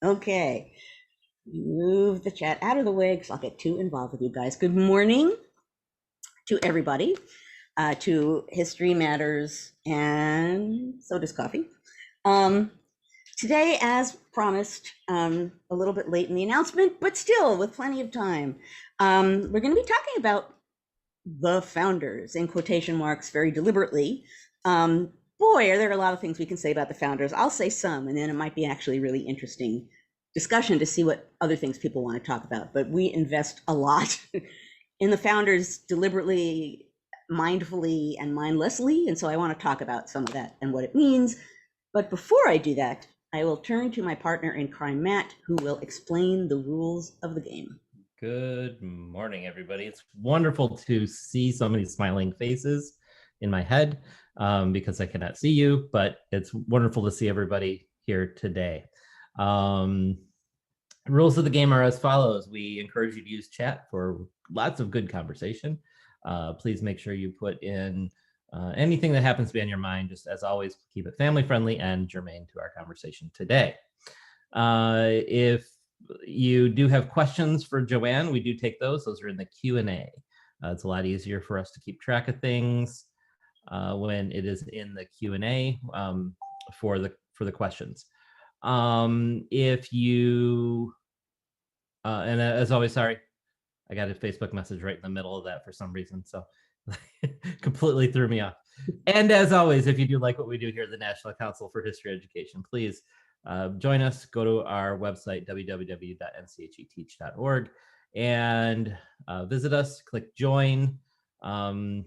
Okay, move the chat out of the way because I'll get too involved with you guys. Good morning to everybody, to History Matters, and so does coffee. Um, Today, as promised, a little bit late in the announcement, but still with plenty of time, we're going to be talking about the founders in quotation marks very deliberately. Boy, are there a lot of things we can say about the founders. I'll say some, and then it might be actually really interesting discussion to see what other things people want to talk about. But we invest a lot in the founders deliberately, mindfully, and mindlessly. And so I want to talk about some of that and what it means. But before I do that, I will turn to my partner in crime, Matt, who will explain the rules of the game. Good morning, everybody. It's wonderful to see so many smiling faces in my head because I cannot see you, but it's wonderful to see everybody here today. Rules of the game are as follows. We encourage you to use chat for lots of good conversation. Please make sure you put in anything that happens to be on your mind. Just as always, keep it family friendly and germane to our conversation today. If you do have questions for Joanne, we do take those. Those are in the Q&A. It's a lot easier for us to keep track of things when it is in the Q&A for the questions. If you and as always, sorry, I got a Facebook message right in the middle of that for some reason, so completely threw me off. And as always, if you do like what we do here at the National Council for History Education, please join us. Go to our website, www.ncheteach.org, and visit us. Click join. I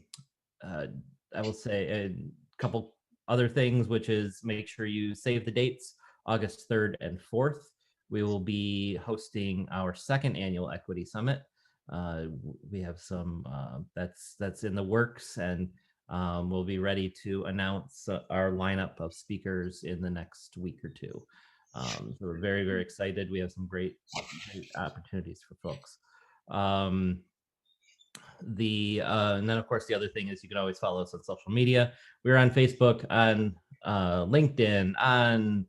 will say a couple other things, which is make sure you save the dates, August 3rd and 4th. We will be hosting our second annual Equity Summit. We have some that's in the works, and we'll be ready to announce our lineup of speakers in the next week or two. So we're very, very excited. We have some great opportunities for folks. And then of course the other thing is you can always follow us on social media. We're on Facebook, on LinkedIn, on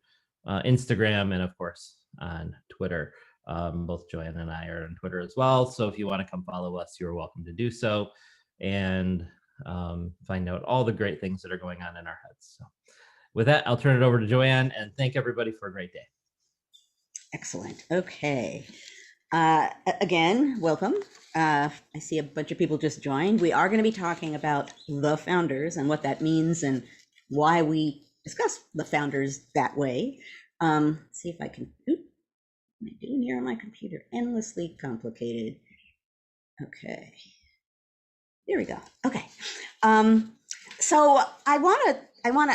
Instagram, and of course on Twitter. Both Joanne and I are on Twitter as well. So if you want to come follow us, you're welcome to do so and find out all the great things that are going on in our heads. So with that, I'll turn it over to Joanne and thank everybody for a great day. Excellent. Okay. Again, welcome. I see a bunch of people just joined. We are going to be talking about the founders and what that means and why we discuss the founders that way. Let's see if I can. What am I doing here on my computer? Endlessly complicated. Okay. There we go. Okay. So I want to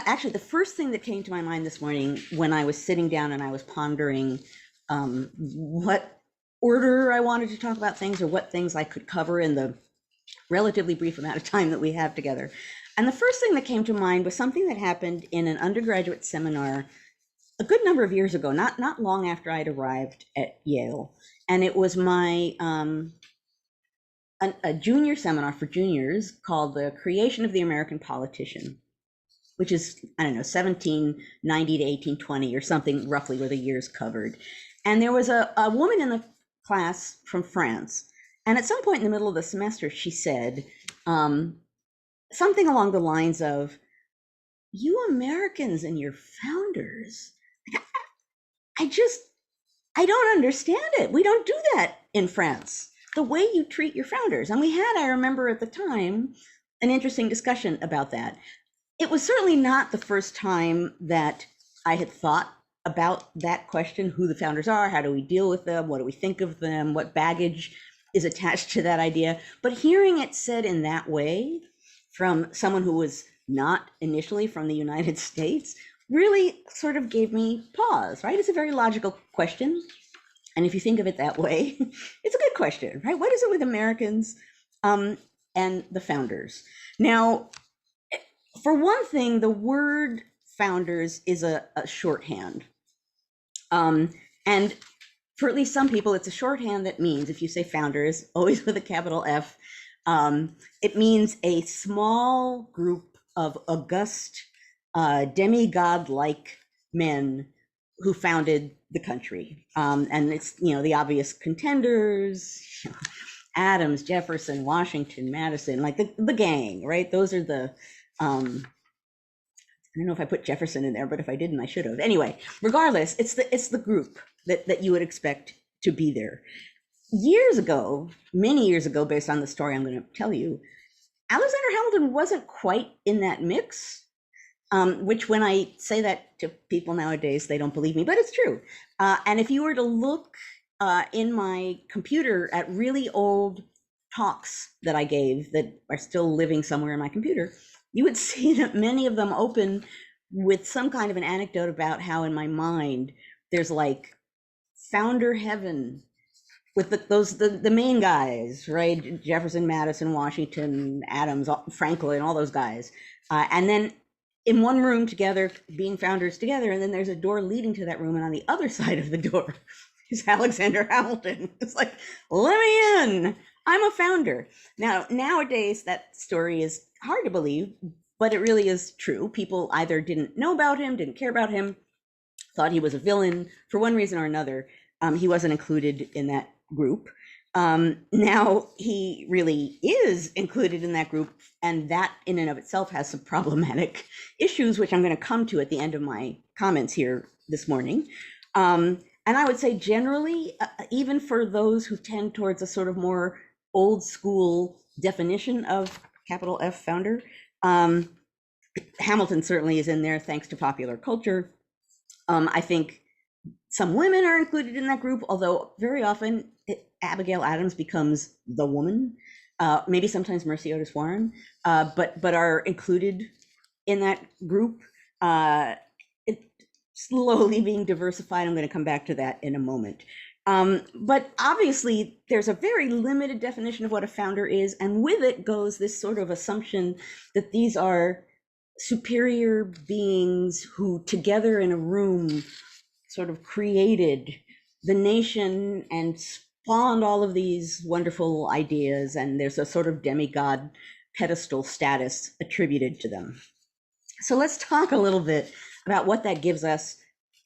actually, the first thing that came to my mind this morning when I was sitting down and I was pondering what order I wanted to talk about things or what things I could cover in the relatively brief amount of time that we have together. And the first thing that came to mind was something that happened in an undergraduate seminar a good number of years ago, not long after I'd arrived at Yale. And it was my a junior seminar for juniors called The Creation of the American Politician, which is, I don't know, 1790 to 1820 or something roughly were the years covered. And there was a woman in the class from France. And at some point in the middle of the semester, she said something along the lines of, "You Americans and your founders, I don't understand it. We don't do that in France, the way you treat your founders." And we had, I remember at the time, an interesting discussion about that. It was certainly not the first time that I had thought about that question, who the founders are, how do we deal with them, what do we think of them, what baggage is attached to that idea. But hearing it said in that way from someone who was not initially from the United States really sort of gave me pause, right? It's a very logical question. And if you think of it that way, it's a good question, right? What is it with Americans and the founders? Now, for one thing, the word founders is a shorthand. And for at least some people, it's a shorthand that means, if you say founders, always with a capital F, it means a small group of august, demigod-like men who founded the country. And it's, the obvious contenders, Adams, Jefferson, Washington, Madison, like the gang, right? Those are the, I don't know if I put Jefferson in there, but if I didn't, I should have. Anyway, regardless, it's the group that you would expect to be there. Years ago, many years ago, based on the story I'm going to tell you, Alexander Hamilton wasn't quite in that mix, which when I say that to people nowadays, they don't believe me, but it's true. And if you were to look in my computer at really old talks that I gave that are still living somewhere in my computer, you would see that many of them open with some kind of an anecdote about how in my mind there's like founder heaven with the main guys, right? Jefferson, Madison, Washington, Adams, Franklin, all those guys. And then in one room together, being founders together, and then there's a door leading to that room, and on the other side of the door is Alexander Hamilton. It's like, let me in. I'm a founder. Now, nowadays, that story is hard to believe, but it really is true. People either didn't know about him, didn't care about him, thought he was a villain for one reason or another. He wasn't included in that group. Now he really is included in that group, and that in and of itself has some problematic issues, which I'm going to come to at the end of my comments here this morning. And I would say generally, even for those who tend towards a sort of more old school definition of capital F founder, Hamilton certainly is in there thanks to popular culture. I think some women are included in that group, although very often Abigail Adams becomes the woman, maybe sometimes Mercy Otis Warren, but are included in that group. It's slowly being diversified. I'm going to come back to that in a moment. But obviously, there's a very limited definition of what a founder is, and with it goes this sort of assumption that these are superior beings who together in a room sort of created the nation and spawned all of these wonderful ideas, and there's a sort of demigod pedestal status attributed to them. So let's talk a little bit about what that gives us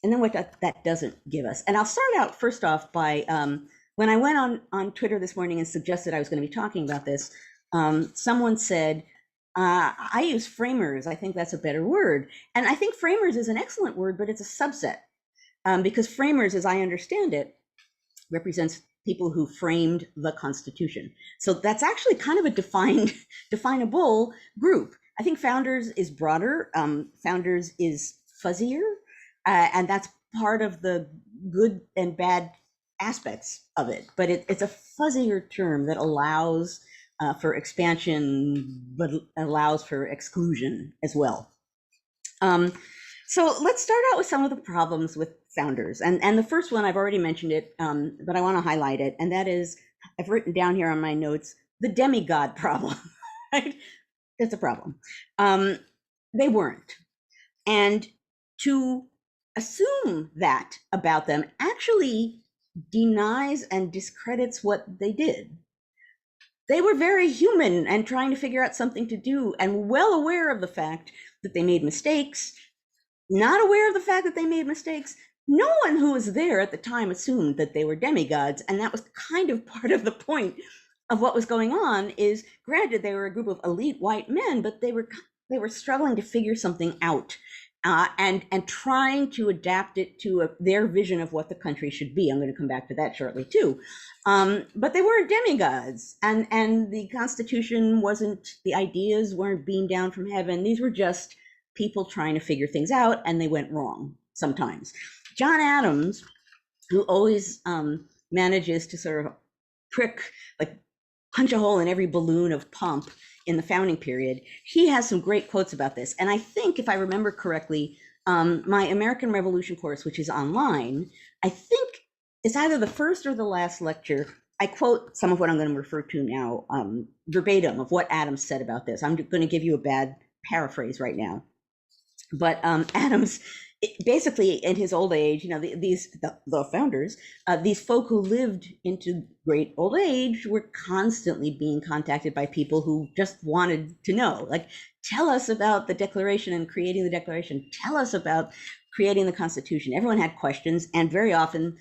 and then what that doesn't give us. And I'll start out first off by, when I went on Twitter this morning and suggested I was going to be talking about this, someone said, I use framers. I think that's a better word. And I think framers is an excellent word, but it's a subset. Because framers, as I understand it, represents people who framed the Constitution. So that's actually kind of a definable group. I think founders is broader. Founders is fuzzier, and that's part of the good and bad aspects of it. But it's a fuzzier term that allows for expansion, but allows for exclusion as well. So let's start out with some of the problems with founders. And the first one, I've already mentioned it, but I want to highlight it. And that is, I've written down here on my notes, the demigod problem, right? It's a problem. They weren't. And to assume that about them actually denies and discredits what they did. They were very human and trying to figure out something to do and well aware of the fact that they made mistakes, not aware of the fact that they made mistakes. No one who was there at the time assumed that they were demigods. And that was kind of part of the point of what was going on is, granted, they were a group of elite white men, but they were struggling to figure something out and trying to adapt it to their vision of what the country should be. I'm going to come back to that shortly too. But they weren't demigods, and the Constitution wasn't, the ideas weren't beamed down from heaven. These were just people trying to figure things out, and they went wrong sometimes. John Adams, who always manages to sort of punch a hole in every balloon of pomp in the founding period, he has some great quotes about this. And I think, if I remember correctly, my American Revolution course, which is online, I think it's either the first or the last lecture, I quote some of what I'm going to refer to now, verbatim of what Adams said about this. I'm going to give you a bad paraphrase right now. But Adams, basically in his old age, the founders, these folk who lived into great old age were constantly being contacted by people who just wanted to know, like, tell us about the Declaration and creating the Declaration. Tell us about creating the Constitution, everyone had questions, and very often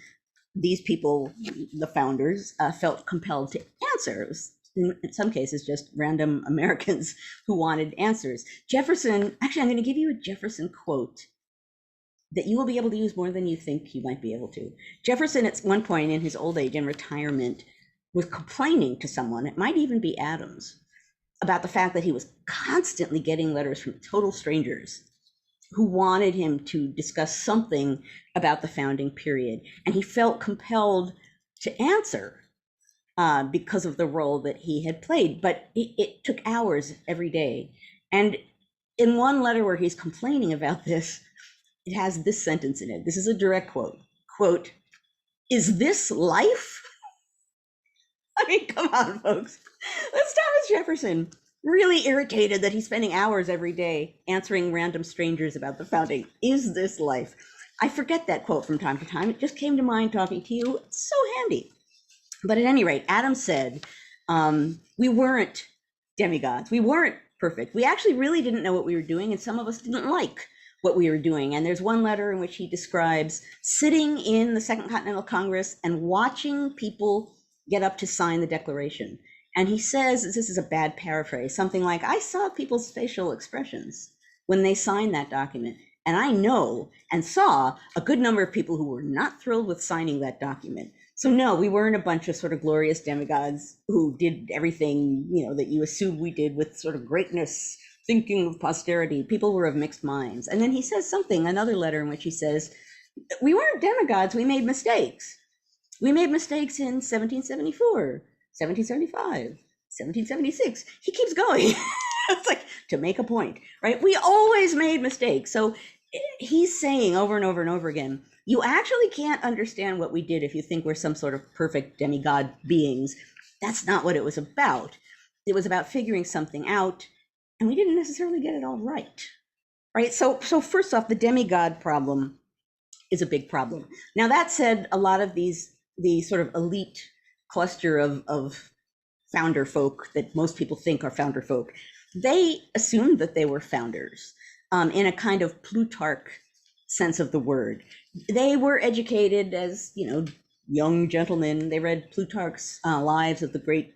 these people, the founders, felt compelled to answer. It was, in some cases, just random Americans who wanted answers. Jefferson, actually, I'm going to give you a Jefferson quote that you will be able to use more than you think you might be able to. Jefferson, at one point in his old age in retirement, was complaining to someone, it might even be Adams, about the fact that he was constantly getting letters from total strangers who wanted him to discuss something about the founding period. And he felt compelled to answer because of the role that he had played. But it took hours every day. And in one letter where he's complaining about this, it has this sentence in it. This is a direct quote. Quote, "Is this life?" I mean, come on, folks. That's Thomas Jefferson, really irritated that he's spending hours every day answering random strangers about the founding. Is this life? I forget that quote from time to time. It just came to mind talking to you. It's so handy. But at any rate, Adams said, we weren't demigods. We weren't perfect. We actually really didn't know what we were doing, and some of us didn't like what we were doing. And there's one letter in which he describes sitting in the Second Continental Congress and watching people get up to sign the Declaration. And he says, this is a bad paraphrase, something like, I saw people's facial expressions when they signed that document. And I know and saw a good number of people who were not thrilled with signing that document. So no, we weren't a bunch of sort of glorious demigods who did everything, that you assume we did with sort of greatness, thinking of posterity. People were of mixed minds. And then he says another letter in which he says, we weren't demigods, we made mistakes. We made mistakes in 1774, 1775, 1776. He keeps going. It's like to make a point, right? We always made mistakes. So he's saying over and over and over again, you actually can't understand what we did if you think we're some sort of perfect demigod beings. That's not what it was about. It was about figuring something out, and we didn't necessarily get it all right, right? So first off, the demigod problem is a big problem. Now, that said, a lot of the sort of elite cluster of founder folk that most people think are founder folk, they assumed that they were founders in a kind of Plutarch sense of the word. They were educated as, young gentlemen. They read Plutarch's Lives of the Great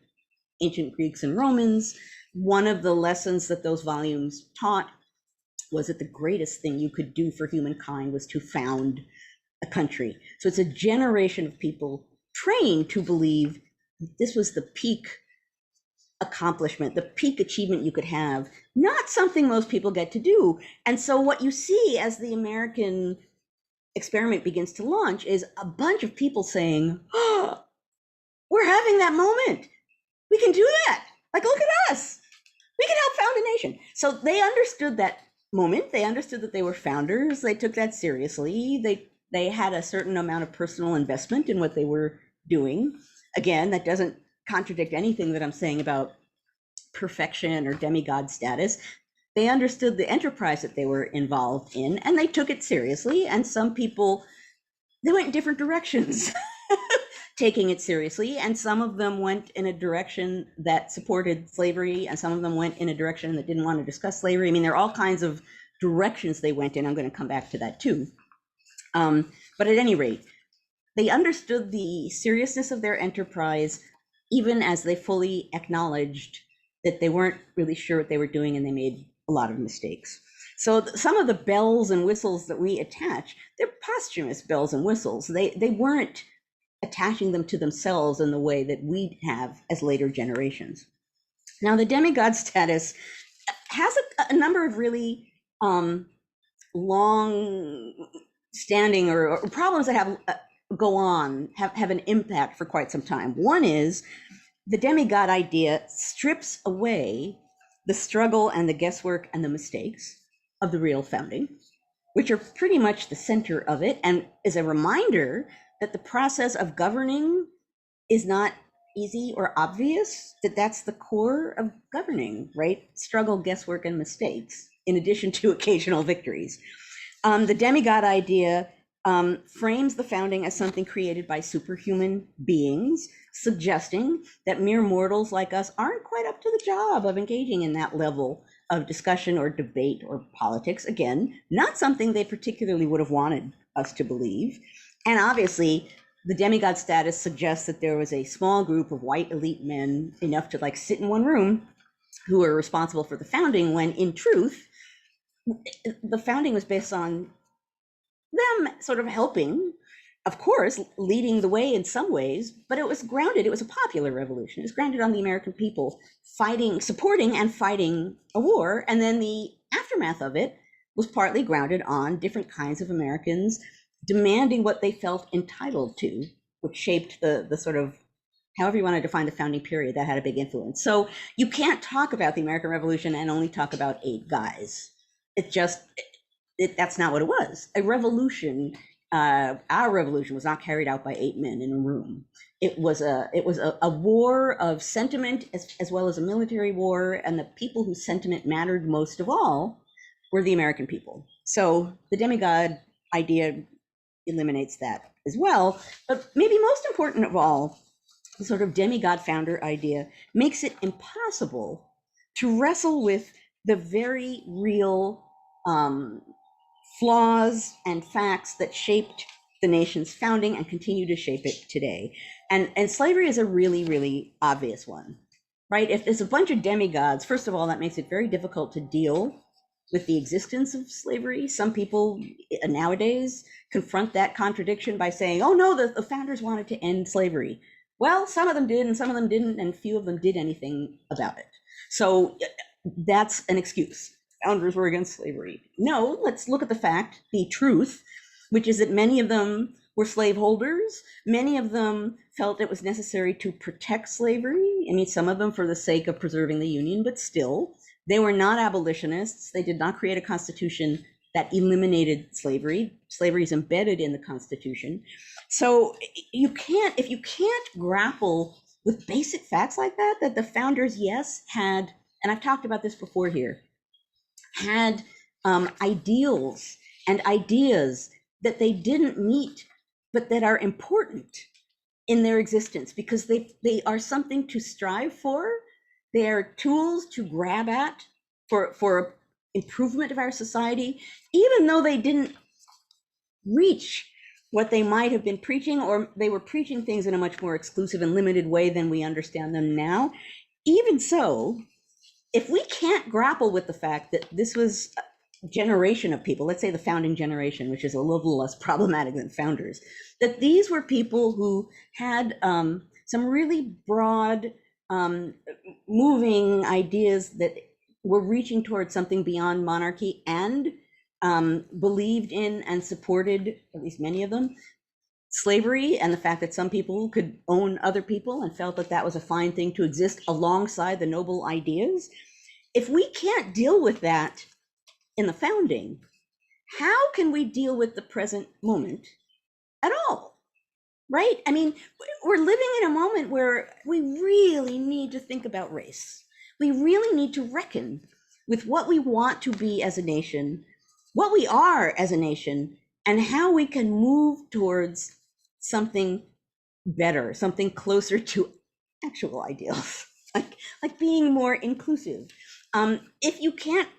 Ancient Greeks and Romans. One of the lessons that those volumes taught was that the greatest thing you could do for humankind was to found a country. So it's a generation of people trained to believe this was the peak accomplishment, the peak achievement you could have, not something most people get to do. And so what you see as the American experiment begins to launch is a bunch of people saying, oh, we're having that moment. We can do that. Like, look at us. We can help found a nation. So they understood that moment. They understood that they were founders. They took that seriously. They had a certain amount of personal investment in what they were doing. Again, that doesn't contradict anything that I'm saying about perfection or demigod status. They understood the enterprise that they were involved in, and they took it seriously. And some people, they went in different directions taking it seriously. And some of them went in a direction that supported slavery, and some of them went in a direction that didn't want to discuss slavery. I mean, there are all kinds of directions they went in. I'm going to come back to that too. But at any rate, they understood the seriousness of their enterprise, even as they fully acknowledged that they weren't really sure what they were doing, and they made a lot of mistakes. So some of the bells and whistles that we attach, they're posthumous bells and whistles. They weren't attaching them to themselves in the way that we have as later generations. Now, the demigod status has a number of really long standing or problems that have have an impact for quite some time. One is the demigod idea strips away the struggle and the guesswork and the mistakes of the real founding, which are pretty much the center of it, and is a reminder that the process of governing is not easy or obvious, that that's the core of governing, right? Struggle, guesswork, and mistakes, in addition to occasional victories. The demigod idea frames the founding as something created by superhuman beings, suggesting that mere mortals like us aren't quite up to the job of engaging in that level of discussion or debate or politics. Again, not something they particularly would have wanted us to believe. And obviously, the demigod status suggests that there was a small group of white elite men, enough to like sit in one room, who were responsible for the founding, when in truth, the founding was based on them sort of helping, of course, leading the way in some ways, but it was grounded, it was a popular revolution. It was grounded on the American people fighting, supporting and fighting a war. And then the aftermath of it was partly grounded on different kinds of Americans demanding what they felt entitled to, which shaped the sort of, however you want to define the founding period, that had a big influence. So you can't talk about the American Revolution and only talk about 8 guys. That's not what it was. A revolution, our revolution was not carried out by 8 men in a room. It was a war of sentiment as well as a military war, and the people whose sentiment mattered most of all were the American people. So the demigod idea eliminates that as well. But maybe most important of all, the sort of demigod founder idea makes it impossible to wrestle with the very real flaws and facts that shaped the nation's founding and continue to shape it today. And slavery is a really, really obvious one, right? If there's a bunch of demigods, first of all, that makes it very difficult to deal with the existence of slavery. Some people nowadays confront that contradiction by saying, oh no, the founders wanted to end slavery. Well, some of them did and some of them didn't, and few of them did anything about it. So that's an excuse. Founders were against slavery. No, let's look at the fact, the truth, which is that many of them were slaveholders. Many of them felt it was necessary to protect slavery. I mean, some of them for the sake of preserving the Union, but still, they were not abolitionists. They did not create a constitution that eliminated slavery. Slavery is embedded in the Constitution. So if you can't grapple with basic facts like that the founders, yes, had, and I've talked about this before here, had ideals and ideas that they didn't meet, but that are important in their existence because they are something to strive for. They are tools to grab at for improvement of our society, even though they didn't reach what they might have been preaching, or they were preaching things in a much more exclusive and limited way than we understand them now. Even so, if we can't grapple with the fact that this was a generation of people, let's say the founding generation, which is a little less problematic than founders, that these were people who had some really broad, moving ideas that were reaching towards something beyond monarchy and believed in and supported, at least many of them, slavery and the fact that some people could own other people and felt that that was a fine thing to exist alongside the noble ideas. If we can't deal with that in the founding, how can we deal with the present moment at all? Right? I mean, we're living in a moment where we really need to think about race. We really need to reckon with what we want to be as a nation, what we are as a nation, and how we can move towards something better, something closer to actual ideals, like being more inclusive. If you can't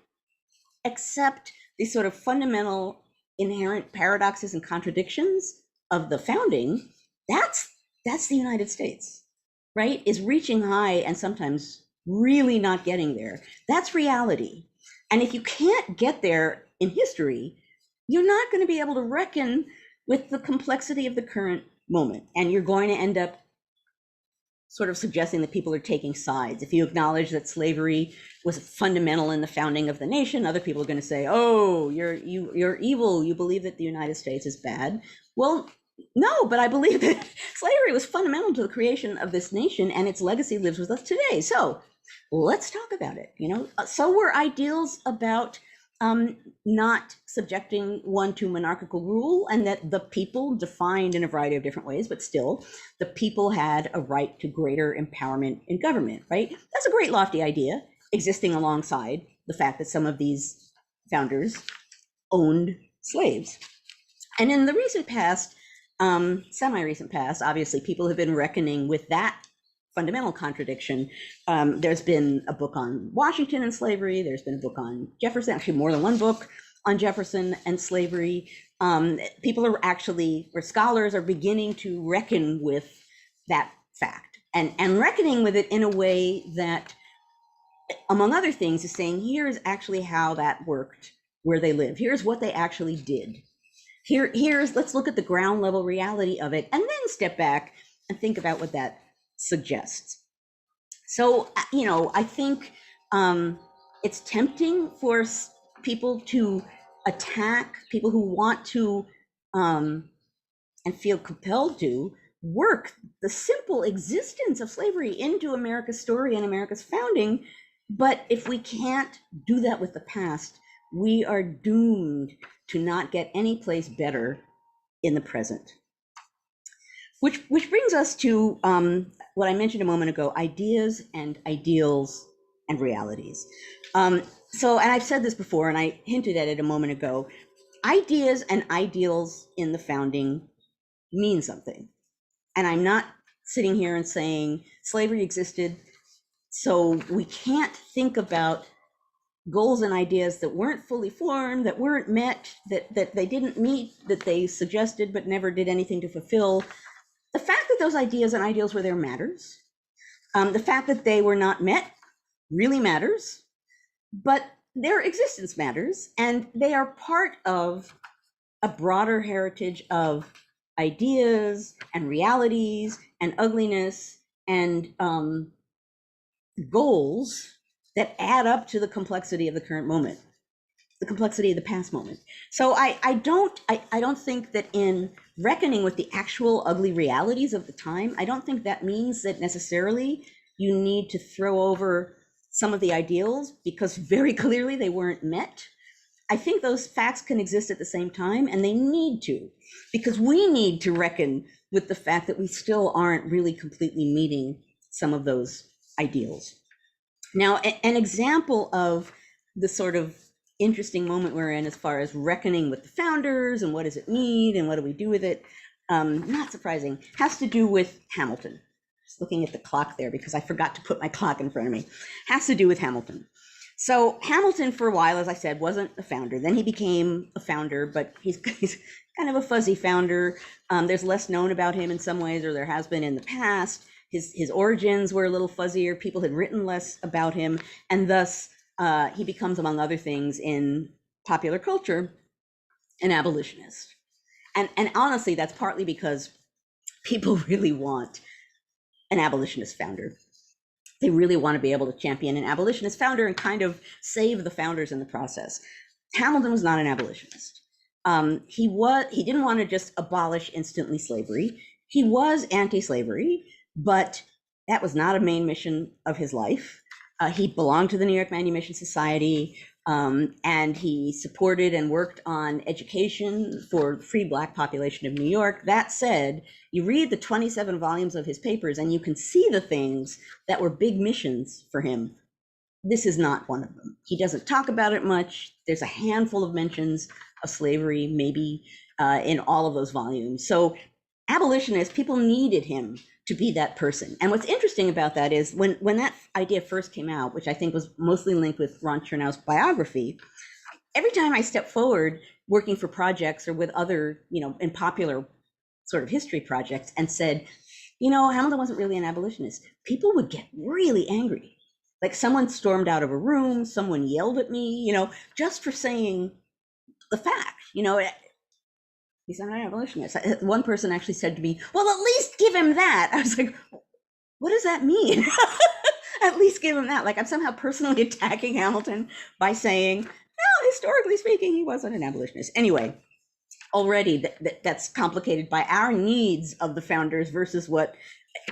accept these sort of fundamental inherent paradoxes and contradictions of the founding, that's the United States, right? Is reaching high and sometimes really not getting there. That's reality. And if you can't get there in history, you're not going to be able to reckon with the complexity of the current moment. And you're going to end up sort of suggesting that people are taking sides. If you acknowledge that slavery was fundamental in the founding of the nation, other people are going to say, oh, you're evil. You believe that the United States is bad. Well, no, but I believe that slavery was fundamental to the creation of this nation, and its legacy lives with us today. So let's talk about it. So were ideals about not subjecting one to monarchical rule, and that the people, defined in a variety of different ways, but still the people had a right to greater empowerment in government, right? That's a great lofty idea, existing alongside the fact that some of these founders owned slaves. And in the recent past, semi-recent past, obviously people have been reckoning with that fundamental contradiction. There's been a book on Washington and slavery. There's been a book on Jefferson, actually more than one book on Jefferson and slavery. People are actually, or scholars are beginning to reckon with that fact and reckoning with it in a way that, among other things, is saying, here's actually how that worked where they live. Here's what they actually did. Let's look at the ground level reality of it and then step back and think about what that suggests. So, I think it's tempting for people to attack people who want to and feel compelled to work the simple existence of slavery into America's story and America's founding. But if we can't do that with the past, we are doomed to not get any place better in the present. Which brings us to what I mentioned a moment ago, ideas and ideals and realities. And I've said this before, and I hinted at it a moment ago, ideas and ideals in the founding mean something. And I'm not sitting here and saying slavery existed, so we can't think about goals and ideas that weren't fully formed, that weren't met, that they didn't meet, that they suggested but never did anything to fulfill. The fact that those ideas and ideals were there matters. The fact that they were not met really matters, but their existence matters, and they are part of a broader heritage of ideas and realities and ugliness and goals that add up to the complexity of the current moment, the complexity of the past moment. So I don't think that in reckoning with the actual ugly realities of the time, I don't think that means that necessarily you need to throw over some of the ideals because very clearly they weren't met. I think those facts can exist at the same time, and they need to, because we need to reckon with the fact that we still aren't really completely meeting some of those ideals. Now, an example of the sort of interesting moment we're in as far as reckoning with the founders and what does it mean and what do we do with it, not surprising, has to do with Hamilton. Just looking at the clock there because I forgot to put my clock in front of me. Has to do with Hamilton. So Hamilton, for a while, as I said, wasn't a founder. Then he became a founder, but he's kind of a fuzzy founder. There's less known about him in some ways, or there has been in the past. His origins were a little fuzzier. People had written less about him, and thus he becomes, among other things, in popular culture, an abolitionist. And honestly, that's partly because people really want an abolitionist founder. They really want to be able to champion an abolitionist founder and kind of save the founders in the process. Hamilton was not an abolitionist. He didn't want to just abolish instantly slavery. He was anti-slavery, but that was not a main mission of his life. He belonged to the New York Manumission Society, and he supported and worked on education for the free Black population of New York. That said, you read the 27 volumes of his papers and you can see the things that were big missions for him. This is not one of them. He doesn't talk about it much. There's a handful of mentions of slavery, maybe in all of those volumes. So abolitionists, people needed him to be that person. And what's interesting about that is when that idea first came out, which I think was mostly linked with Ron Chernow's biography, every time I stepped forward working for projects or with other, in popular sort of history projects and said, Hamilton wasn't really an abolitionist, people would get really angry. Like someone stormed out of a room, someone yelled at me, just for saying the fact, he's not an abolitionist. One person actually said to me, well, at least give him that. I was like, what does that mean? At least give him that. Like I'm somehow personally attacking Hamilton by saying, no, historically speaking, he wasn't an abolitionist. Anyway, already that's complicated by our needs of the founders versus what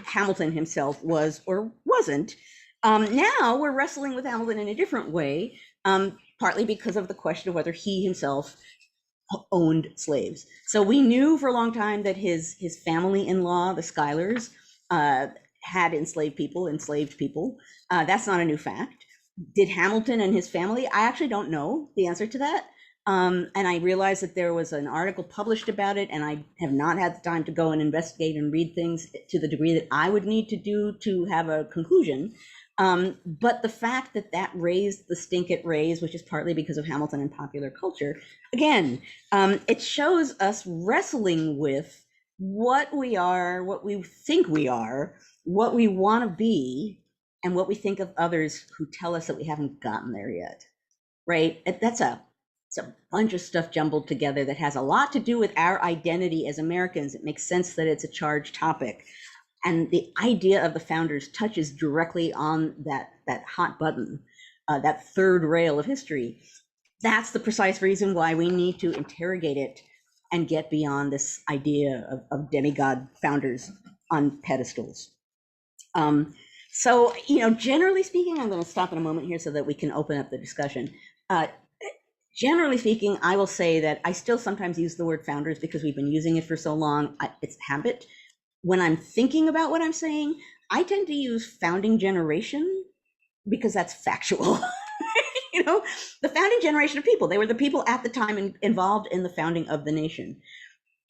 Hamilton himself was or wasn't. Now we're wrestling with Hamilton in a different way, partly because of the question of whether he himself owned slaves. So we knew for a long time that his family-in-law, the Schuylers, had enslaved people. That's not a new fact. Did Hamilton and his family? I actually don't know the answer to that. And I realized that there was an article published about it, and I have not had the time to go and investigate and read things to the degree that I would need to do to have a conclusion. But the fact that that raised the stink it raised, which is partly because of Hamilton and popular culture, again, it shows us wrestling with what we are, what we think we are, what we want to be, and what we think of others who tell us that we haven't gotten there yet. Right? It's a bunch of stuff jumbled together that has a lot to do with our identity as Americans. It makes sense that it's a charged topic. And the idea of the founders touches directly on that hot button, that third rail of history. That's the precise reason why we need to interrogate it and get beyond this idea of demigod founders on pedestals. So, generally speaking, I'm going to stop in a moment here so that we can open up the discussion. Generally speaking, I will say that I still sometimes use the word founders because we've been using it for so long. It's habit. When I'm thinking about what I'm saying, I tend to use founding generation because that's factual. The founding generation of people, they were the people at the time involved in the founding of the nation.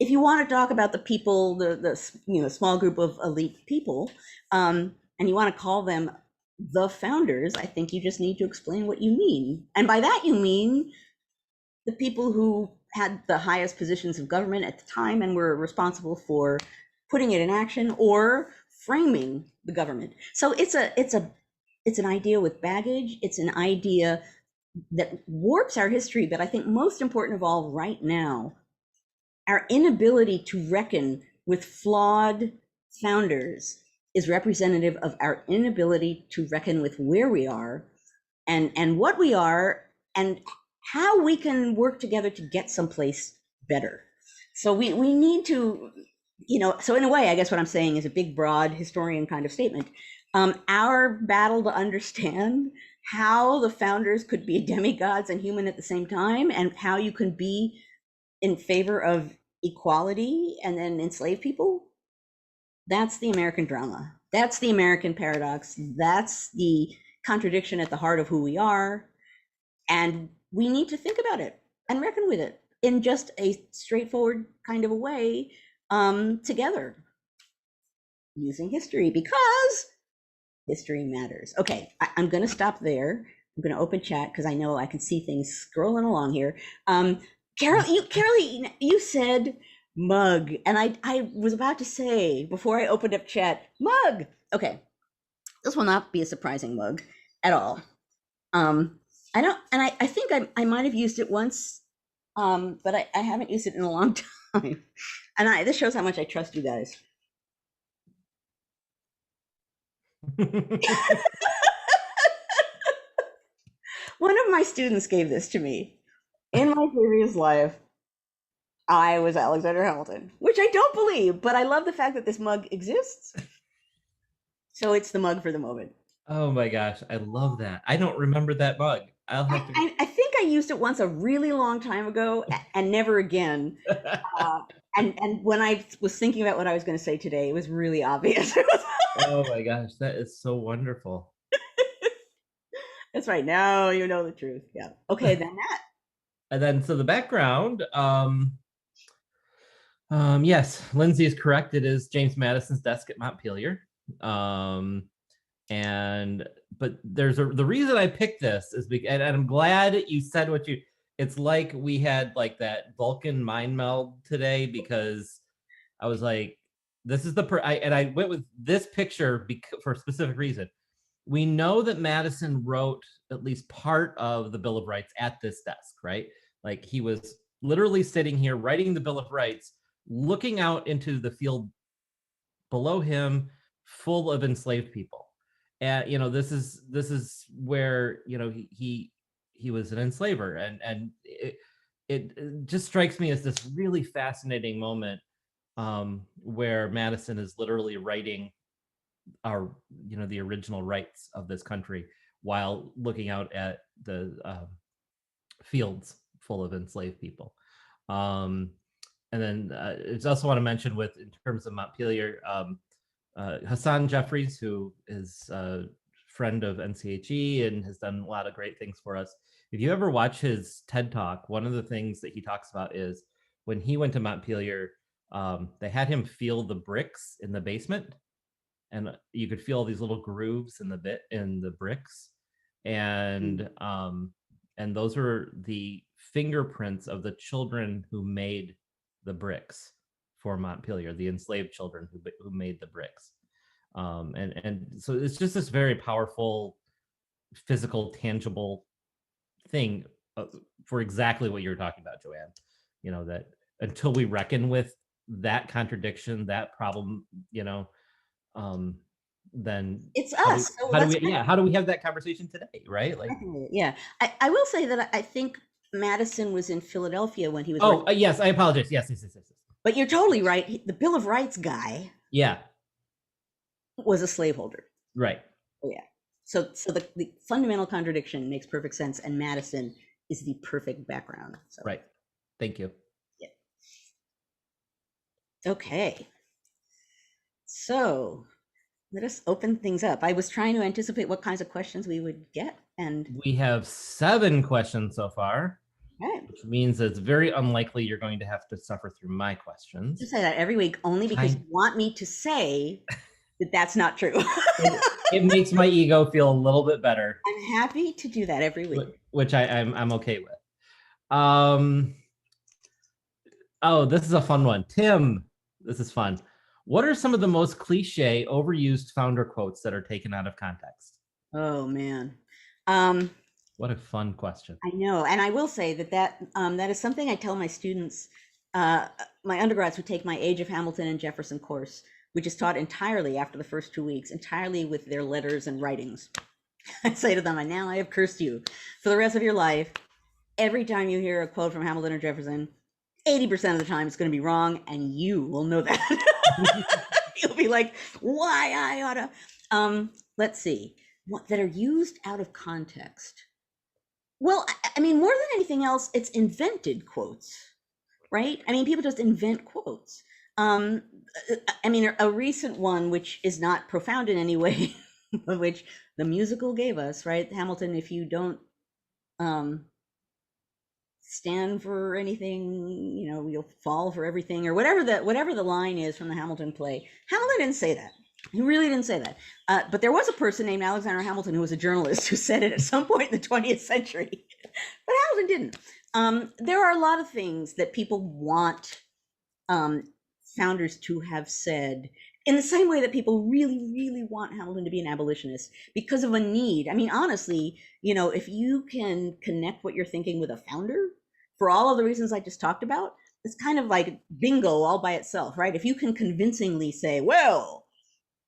If you want to talk about the people, the small group of elite people, and you want to call them the founders, I think you just need to explain what you mean. And by that you mean the people who had the highest positions of government at the time and were responsible for putting it in action or framing the government. So it's an idea with baggage. It's an idea that warps our history. But I think most important of all right now, our inability to reckon with flawed founders is representative of our inability to reckon with where we are and what we are and how we can work together to get someplace better. So we need to, so in a way, I guess what I'm saying is a big, broad historian kind of statement. Our battle to understand how the founders could be demigods and human at the same time, and how you can be in favor of equality and then enslave people. That's the American drama. That's the American paradox. That's the contradiction at the heart of who we are. And we need to think about it and reckon with it in just a straightforward kind of a way, together, using history, because history matters. Okay, I'm going to stop there. I'm going to open chat because I know I can see things scrolling along here. Carol, you said mug, and I was about to say before I opened up chat, mug. Okay, this will not be a surprising mug at all. I don't, and I think I might have used it once, but I haven't used it in a long time. And this shows how much I trust you guys. One of my students gave this to me. In my previous life, I was Alexander Hamilton, which I don't believe, but I love the fact that this mug exists. So it's the mug for the moment. Oh my gosh, I love that. I don't remember that mug. I'll have to. I think I used it once a really long time ago and never again. And when I was thinking about what I was going to say today, it was really obvious. Oh my gosh, that is so wonderful. That's right. Now you know the truth. Yeah. Okay, then that. And then, so the background, yes, Lindsay is correct. It is James Madison's desk at Montpelier. But the reason I picked this is because, and I'm glad you said it's like we had like that Vulcan mind meld today, because I was like, this is I went with this picture for a specific reason. We know that Madison wrote at least part of the Bill of Rights at this desk, right? Like he was literally sitting here writing the Bill of Rights, looking out into the field below him, full of enslaved people. And this is where he was an enslaver, and it just strikes me as this really fascinating moment, where Madison is literally writing the original rights of this country while looking out at the fields full of enslaved people. And then I just also want to mention, in terms of Montpelier, Hassan Jeffries, who is a friend of NCHE and has done a lot of great things for us. If you ever watch his TED Talk, one of the things that he talks about is when he went to Montpelier, they had him feel the bricks in the basement, and you could feel these little grooves in the bricks, and those were the fingerprints of the children who made the bricks for Montpelier, the enslaved children who made the bricks. And so it's just this very powerful, physical, tangible thing for exactly what you're talking about, Joanne. That until we reckon with that contradiction, that problem, then It's us. So how do we have that conversation today, right? Like, yeah, I will say that I think Madison was in Philadelphia when he was. Yes, I apologize. Yes. But you're totally right. The Bill of Rights guy. Yeah. Was a slaveholder. Right. Oh yeah. So the fundamental contradiction makes perfect sense, and Madison is the perfect background. So. Right. Thank you. Yeah. Okay. So let us open things up. I was trying to anticipate what kinds of questions we would get, and we have 7 questions so far. Okay. Which means that it's very unlikely you're going to have to suffer through my questions. You say that every week only because you want me to say that that's not true. It makes my ego feel a little bit better. I'm happy to do that every week, which I'm okay with. Oh, this is a fun one. Tim, this is fun. What are some of the most cliche, overused founder quotes that are taken out of context? Oh man. What a fun question. I know, and I will say that is something I tell my students, my undergrads who take my Age of Hamilton and Jefferson course, which is taught entirely after the first 2 weeks, entirely with their letters and writings. I say to them, and now I have cursed you for the rest of your life. Every time you hear a quote from Hamilton or Jefferson, 80% of the time it's going to be wrong, and you will know that. You'll be like, why I oughta. Let's see, what that are used out of context. Well, I mean, more than anything else, it's invented quotes, right? I mean, people just invent quotes. I mean, a recent one, which is not profound in any way, but which the musical gave us, right? Hamilton, if you don't stand for anything, you'll fall for everything, or whatever the line is from the Hamilton play. Hamilton didn't say that. He really didn't say that. But there was a person named Alexander Hamilton who was a journalist who said it at some point in the 20th century. But Hamilton didn't. There are a lot of things that people want founders to have said, in the same way that people really, really want Hamilton to be an abolitionist because of a need. I mean, honestly, if you can connect what you're thinking with a founder, for all of the reasons I just talked about, it's kind of like bingo all by itself, right? If you can convincingly say, well,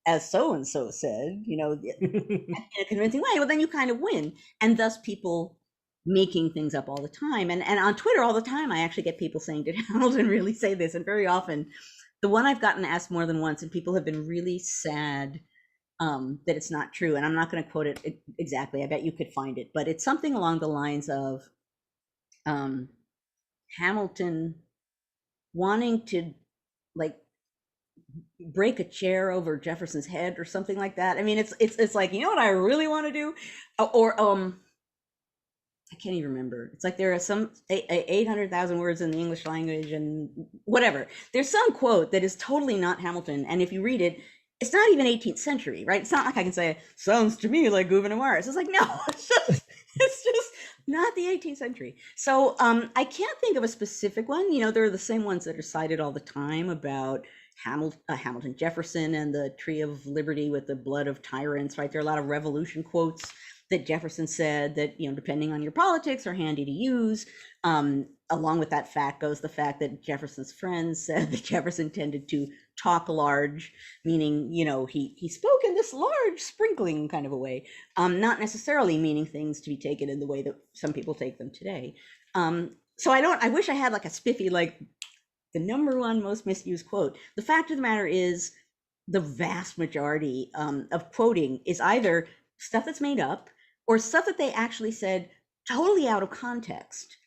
as so-and-so said, in a convincing way, well, then you kind of win. And thus people making things up all the time. And on Twitter all the time, I actually get people saying, did Hamilton really say this? And very often, the one I've gotten asked more than once, and people have been really sad that it's not true. And I'm not going to quote it exactly. I bet you could find it. But it's something along the lines of Hamilton wanting to, like, break a chair over Jefferson's head or something like that. I mean, it's like, what I really want to do, or I can't even remember. It's like there are some 800,000 words in the English language and whatever. There's some quote that is totally not Hamilton, and if you read it, it's not even 18th century, right? It's not like I can say, sounds to me like Gouverneur. It's like, no, it's just not the 18th century. So I can't think of a specific one. There are the same ones that are cited all the time about Hamilton Jefferson and the Tree of Liberty with the blood of tyrants, right? There are a lot of Revolution quotes that Jefferson said that, depending on your politics, are handy to use. Along with that fact goes the fact that Jefferson's friends said that Jefferson tended to talk large, meaning, he spoke in this large sprinkling kind of a way, not necessarily meaning things to be taken in the way that some people take them today. So I wish I had like a spiffy, like the number one most misused quote. The fact of the matter is the vast majority of quoting is either stuff that's made up or stuff that they actually said totally out of context.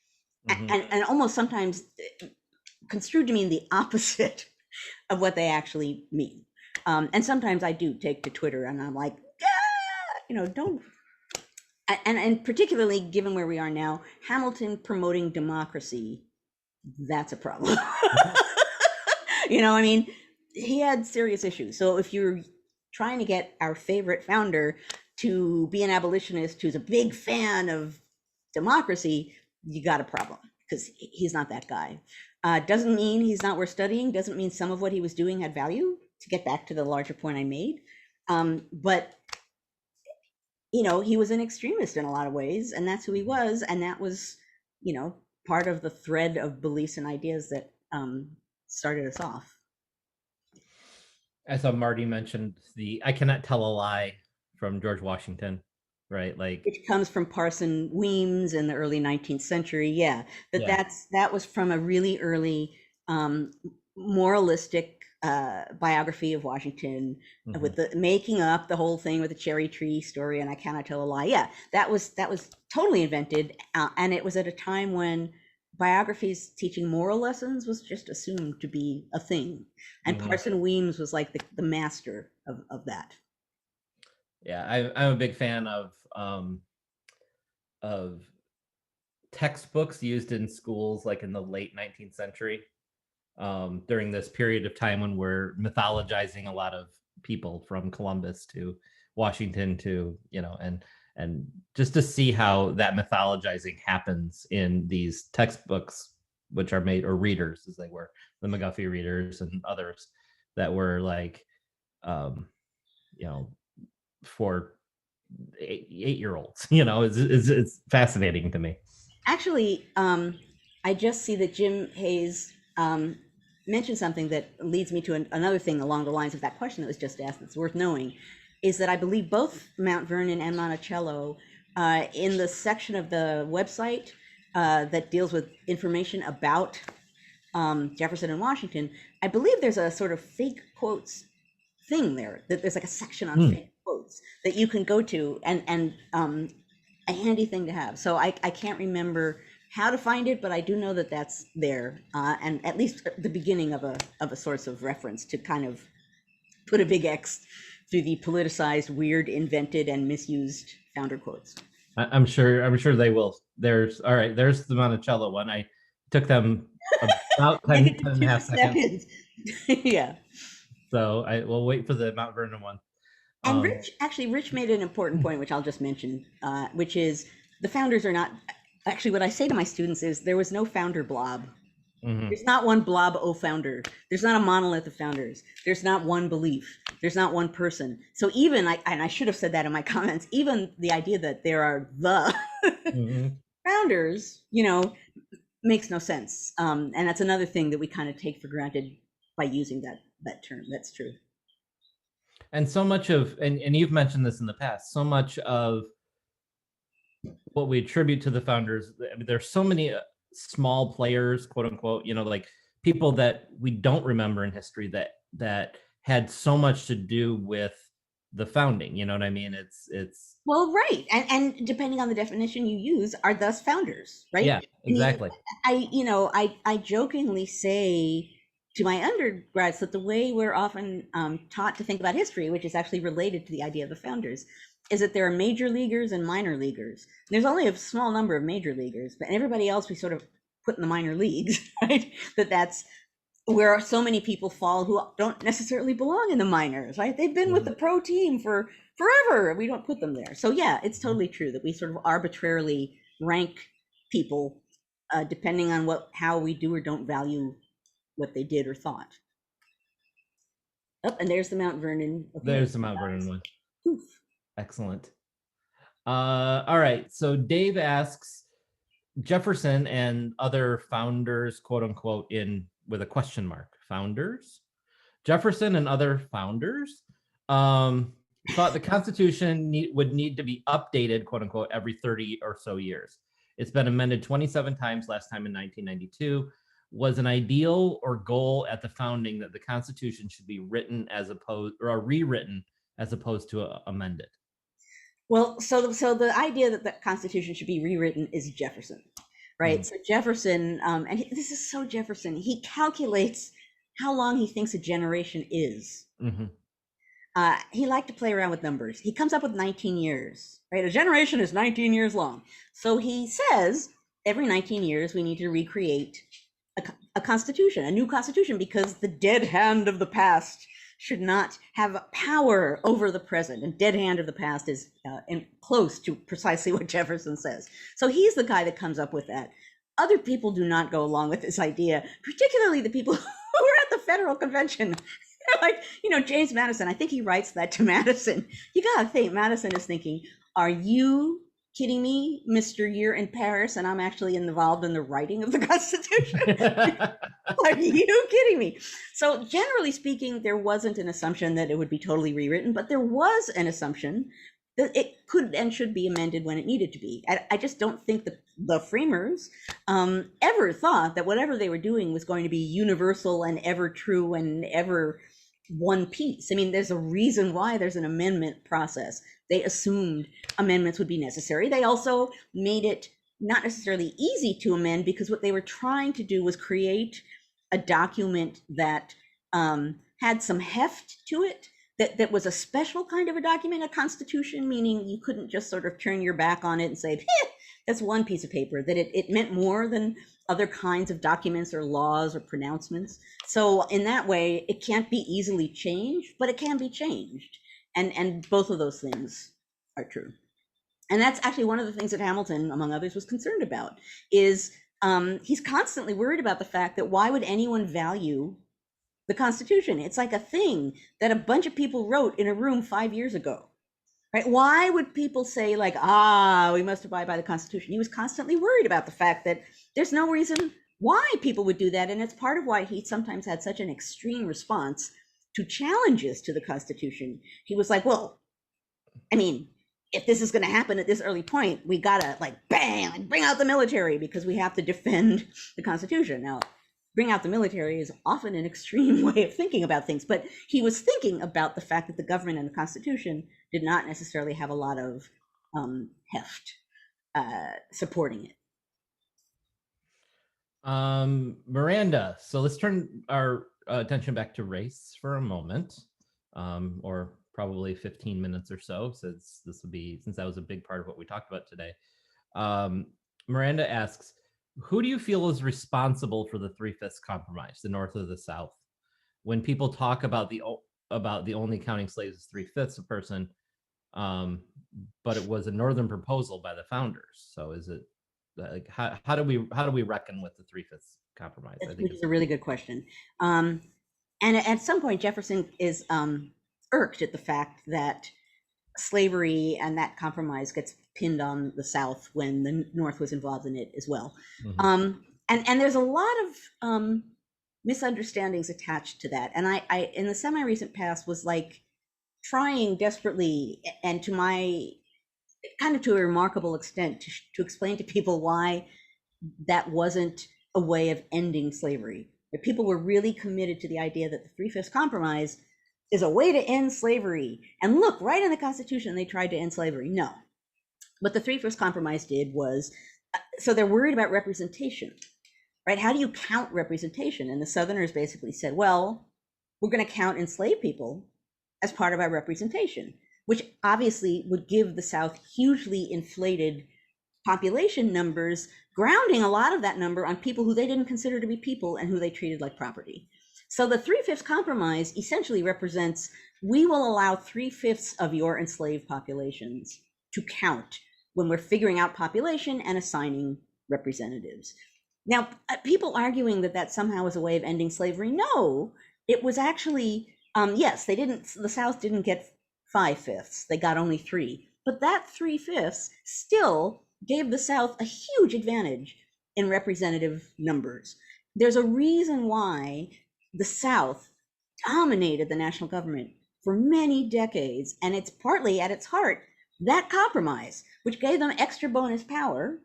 And almost sometimes construed to mean the opposite of what they actually mean. And sometimes I do take to Twitter and I'm like, don't And particularly given where we are now, Hamilton promoting democracy, that's a problem. I mean, he had serious issues. So if you're trying to get our favorite founder to be an abolitionist who's a big fan of democracy, you got a problem because he's not that guy. Doesn't mean he's not worth studying, doesn't mean some of what he was doing had value, to get back to the larger point I made. But he was an extremist in a lot of ways, and that's who he was, and that was, part of the thread of beliefs and ideas that started us off. I saw Marty mentioned the "I cannot tell a lie" from George Washington, right? Like, Which comes from Parson Weems in the early 19th century. Yeah, Yeah. that was from a really early moralistic biography of Washington, with the making up the whole thing with the cherry tree story and "I cannot tell a lie." Yeah, that was totally invented, and it was at a time when biographies teaching moral lessons was just assumed to be a thing, and Parson Weems was like the master of that. Yeah, I'm a big fan of textbooks used in schools, like in the late 19th century, during this period of time when we're mythologizing a lot of people, from Columbus to Washington to, and just to see how that mythologizing happens in these textbooks, which are made, or readers as they were, the McGuffey readers and others that were like, for 8-year-olds. It's fascinating to me. Actually, I just see that Jim Hayes mentioned something that leads me to another thing along the lines of that question that was just asked that's worth knowing, is that I believe both Mount Vernon and Monticello, in the section of the website that deals with information about Jefferson and Washington, I believe there's a sort of fake quotes thing there, that there's like a section on fake quotes that you can go to, and a handy thing to have. So I can't remember how to find it, but I do know that that's there, and at least the beginning of a source of reference to kind of put a big X through the politicized, weird, invented, and misused founder quotes. I'm sure they will. There's the Monticello one. I took them about 10 and a half seconds. Yeah. So I will wait for the Mount Vernon one. And Rich made an important point, which I'll just mention, which is the founders are not, actually what I say to my students is there was no founder blob. There's not one blob founder. There's not a monolith of founders. There's not one belief. There's not one person. So even, and I should have said that in my comments, even the idea that there are the founders, makes no sense. And that's another thing that we kind of take for granted by using that term. That's true. And so much of, and you've mentioned this in the past, so much of what we attribute to the founders, I mean, there's so many small players, quote unquote, like people that we don't remember in history that had so much to do with the founding. You know what I mean? It's well, right, and depending on the definition you use, are thus founders, right? Yeah, exactly. I jokingly say to my undergrads that the way we're often taught to think about history, which is actually related to the idea of the founders, is that there are major leaguers and minor leaguers. There's only a small number of major leaguers, but everybody else we sort of put in the minor leagues, right? That's where so many people fall who don't necessarily belong in the minors, right? They've been with the pro team for forever. We don't put them there. So yeah, it's totally true that we sort of arbitrarily rank people depending on how we do or don't value what they did or thought. Oh, and there's the Mount Vernon. Okay. There's the Mount Vernon one. Oof. Excellent. All right. So Dave asks, Jefferson and other founders, quote unquote, with a question mark, founders? Jefferson and other founders thought the Constitution would need to be updated, quote unquote, every 30 or so years. It's been amended 27 times, last time in 1992. Was an ideal or goal at the founding that the Constitution should be written as opposed, or rewritten as opposed to amended? Well, so the idea that the Constitution should be rewritten is Jefferson, right? So Jefferson, and this is so Jefferson, he calculates how long he thinks a generation is. he liked to play around with numbers. He comes up with 19 years, right? A generation is 19 years long. So he says every 19 years we need to recreate a constitution, a new constitution, because the dead hand of the past should not have power over the present. And dead hand of the past is close to precisely what Jefferson says. So he's the guy that comes up with that. Other people do not go along with this idea, particularly the people who were at the Federal Convention. Like, James Madison, I think he writes that to Madison. You gotta think, Madison is thinking, are you kidding me, Mr. You're in Paris and I'm actually involved in the writing of the Constitution? Are you kidding me? So generally speaking, there wasn't an assumption that it would be totally rewritten, but there was an assumption that it could and should be amended when it needed to be. I just don't think that the framers ever thought that whatever they were doing was going to be universal and ever true and ever one piece. I mean, there's a reason why there's an amendment process. They assumed amendments would be necessary. They also made it not necessarily easy to amend, because what they were trying to do was create a document that had some heft to it, that was a special kind of a document, a constitution, meaning you couldn't just sort of turn your back on it and say, that's one piece of paper, that it meant more than other kinds of documents or laws or pronouncements. So in that way, it can't be easily changed, but it can be changed. And both of those things are true. And that's actually one of the things that Hamilton, among others, was concerned about, is he's constantly worried about the fact that why would anyone value the Constitution? It's like a thing that a bunch of people wrote in a room 5 years ago, right? Why would people say like, we must abide by the Constitution? He was constantly worried about the fact that there's no reason why people would do that. And it's part of why he sometimes had such an extreme response to challenges to the Constitution. He was like, well, I mean, if this is going to happen at this early point, we gotta like bang, bring out the military because we have to defend the Constitution. Now, bring out the military is often an extreme way of thinking about things, but he was thinking about the fact that the government and the Constitution did not necessarily have a lot of heft supporting it. Miranda, so let's turn our attention back to race for a moment, or probably 15 minutes or so, since that was a big part of what we talked about today. Miranda asks, who do you feel is responsible for the 3/5 compromise, the North or the South? When people talk about the only counting slaves as 3/5 a person, but it was a Northern proposal by the founders. So is it like how do we reckon with the 3/5 compromise? I think Which is a really good question. And at some point, Jefferson is irked at the fact that slavery and that compromise gets pinned on the South when the North was involved in it as well. Mm-hmm. And there's a lot of misunderstandings attached to that. And I in the semi-recent past was like trying desperately and to a remarkable extent to explain to people why that wasn't a way of ending slavery. That people were really committed to the idea that the 3/5 compromise is a way to end slavery. And look, right in the Constitution, they tried to end slavery. No. What the 3/5 compromise did was, so they're worried about representation, right? How do you count representation? And the Southerners basically said, well, we're going to count enslaved people as part of our representation, which obviously would give the South hugely inflated population numbers, grounding a lot of that number on people who they didn't consider to be people and who they treated like property. So the 3/5 compromise essentially represents, we will allow 3/5 of your enslaved populations to count when we're figuring out population and assigning representatives. Now, people arguing that somehow was a way of ending slavery. No, it was actually, yes, the South didn't get 5/5, they got only 3. But that 3/5 still gave the South a huge advantage in representative numbers. There's a reason why the South dominated the national government for many decades, and it's partly at its heart that compromise, which gave them extra bonus power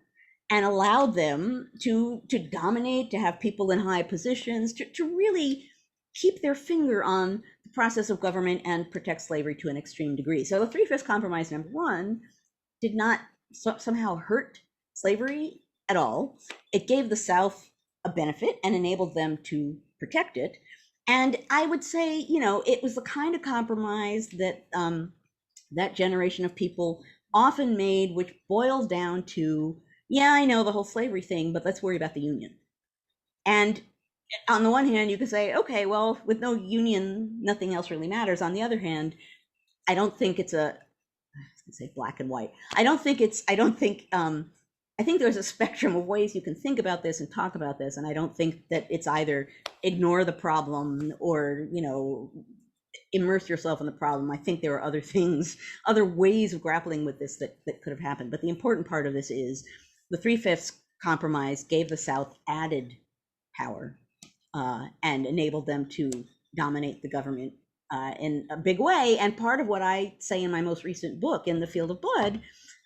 and allowed them to dominate, to have people in high positions, to really keep their finger on the process of government and protect slavery to an extreme degree. So the 3/5 compromise, number one, did not somehow hurt slavery at all. It gave the South a benefit and enabled them to protect it. And I would say, it was the kind of compromise that that generation of people often made, which boils down to, yeah, I know the whole slavery thing, but let's worry about the union. And on the one hand, you could say, okay, well, with no union, nothing else really matters. On the other hand, I don't think it's a, I was gonna say black and white. I think there's a spectrum of ways you can think about this and talk about this. And I don't think that it's either ignore the problem or, immerse yourself in the problem. I think there are other things, other ways of grappling with this that could have happened. But the important part of this is the Three-Fifths Compromise gave the South added power and enabled them to dominate the government in a big way. And part of what I say in my most recent book, In the Field of Blood,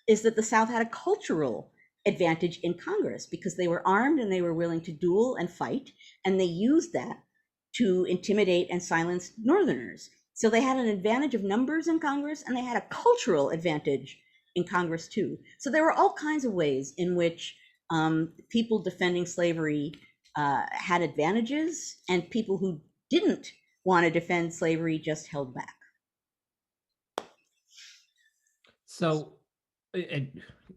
is that the South had a cultural advantage in Congress because they were armed and they were willing to duel and fight, and they used that to intimidate and silence Northerners. So they had an advantage of numbers in Congress, and they had a cultural advantage in Congress too. So there were all kinds of ways in which people defending slavery had advantages, and people who didn't want to defend slavery just held back. So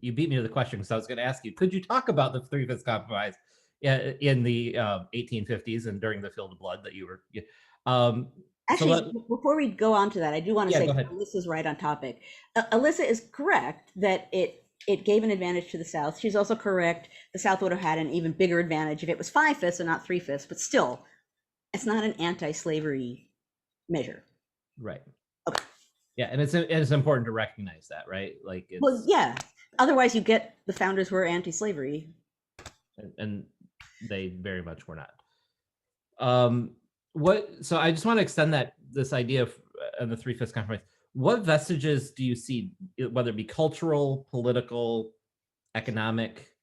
you beat me to the question because I was going to ask you, could you talk about the Three-Fifths Compromise in the 1850s and during the Field of Blood that you were? Actually, before we go on to that, I do want to say Alyssa's right on topic. Alyssa is correct that it gave an advantage to the South. She's also correct the South would have had an even bigger advantage if it was 5/5 and not 3/5, but still, it's not an anti-slavery measure. Right. Okay. Yeah, and it's important to recognize that, right? Like, well, yeah. Otherwise, you get the founders were anti-slavery, and they very much were not. So I just want to extend this idea of the Three-Fifths Compromise. What vestiges do you see, whether it be cultural, political, economic?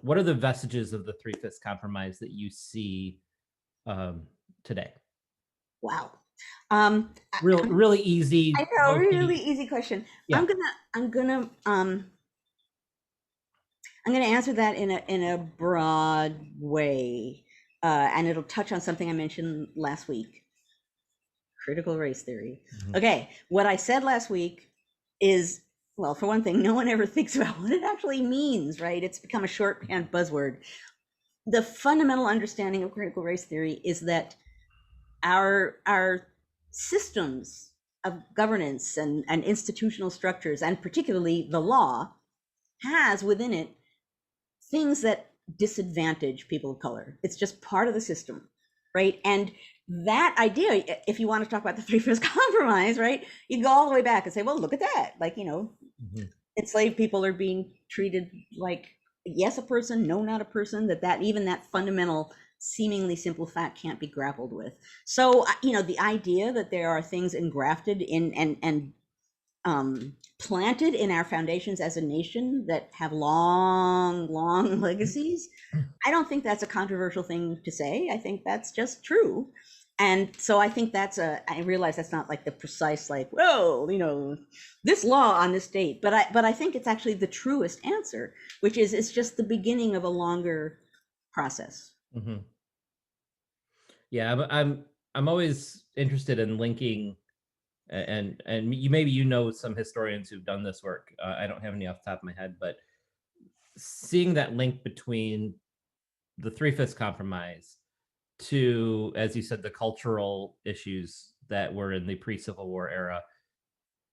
What are the vestiges of the Three-Fifths Compromise that you see today? Wow. Really easy. I know, really easy question. Yeah. I'm gonna answer that in a broad way, and it'll touch on something I mentioned last week. Critical race theory. Mm-hmm. Okay, what I said last week is, well, for one thing, no one ever thinks about what it actually means, right? It's become a shorthand buzzword. The fundamental understanding of critical race theory is that our systems of governance and institutional structures, and particularly the law, has within it things that disadvantage people of color. It's just part of the system, right? And that idea, if you want to talk about the Three-Fifths Compromise, right, you go all the way back and say, well, look at that. Like, mm-hmm. Enslaved people are being treated like, yes, a person, no, not a person, that even that fundamental, seemingly simple fact can't be grappled with. So, the idea that there are things engrafted in and planted in our foundations as a nation that have long legacies, I don't think that's a controversial thing to say. I think that's just true. And so I think I realize that's not like the precise, like, whoa, this law on this date, but I think it's actually the truest answer, which is it's just the beginning of a longer process. Mm-hmm. Yeah, I'm always interested in linking, and maybe some historians who've done this work. I don't have any off the top of my head, but seeing that link between the Three-Fifths Compromise to, as you said, the cultural issues that were in the pre-Civil War era,